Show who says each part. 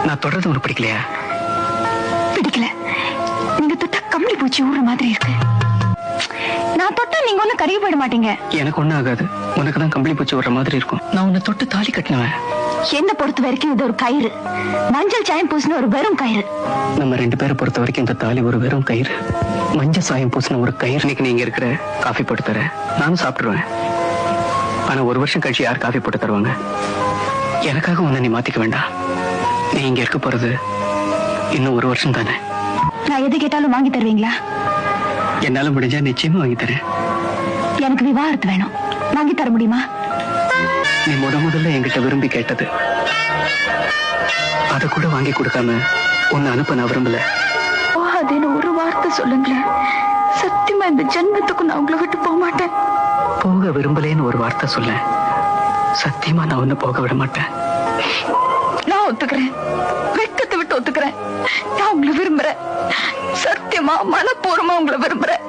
Speaker 1: நான் தொடர்றது உனக்கு பிடிக்கலையா?
Speaker 2: பிடிக்கல. நீங்க தொட்டா கம்பளி பூச்சி ஊற மாதிரி இருக்கு. நான் தொட்டா நீங்க ஒண்ணு கருகி போயிட மாட்டீங்க.
Speaker 1: எனக்கு ஒண்ணும் ஆகாது. உனக்கு தான் கம்பளி பூச்சி ஊற மாதிரி இருக்கும். நான் உன்னை தொட்டு தாலி கட்டினவன்.
Speaker 2: என்ன பொறுத்த வரைக்கும் இது ஒரு கயிறு. மஞ்சள் சாயம் பூசின ஒரு வெறும் கயிறு.
Speaker 1: நம்ம 2 பேரை பொறுத்த வரைக்கும் இந்த தாலி ஒரு வெறும் கயிறு. மஞ்சள் சாயம் பூசின ஒரு கயிறு. இன்னைக்கு நீங்க இருக்கிற காஃபி போட்டு தர நானும் சாப்பிட்டுருவேன். ஆனா 1 வருஷம் கழிச்சு யார் காஃபி போட்டு தருவாங்க? எனக்காக உன்னை நீ மாத்திக்க வேண்டாம். நீ இங்க இருக்க போறது இன்னும் 1 வருஷம் தானே.
Speaker 2: நான் எது கேட்டாலும் வாங்கி தருவீங்களா?
Speaker 1: என்னால முடிஞ்சா நிச்சயமா வாங்கி தரேன்.
Speaker 2: எனக்கு விவாகரத்து வேணும். வாங்கி தர முடியுமா?
Speaker 1: நீ முதல்ல என்கிட்ட விரும்பி கேட்டது அத கூட வாங்கி கொடுக்காம உன்னை அனுப்ப நான் விரும்பல.
Speaker 2: அதுன்னு ஒரு வார்த்தை சொல்லுங்களேன். சத்தியமா இந்த ஜென்மத்துக்கு நான் உங்களை விட்டு போக மாட்டேன்.
Speaker 1: போக விரும்பலேன்னு ஒரு வார்த்தை சொல்ல. சத்தியமா நான் ஒண்ணு போக விட மாட்டேன்.
Speaker 2: நான் ஒத்துக்கிறேன். வெக்கத்தை விட்டு ஒத்துக்கிறேன். நான் உங்களை விரும்புறேன். சத்தியமா மனப்பூர்வமா உங்களை விரும்புறேன்.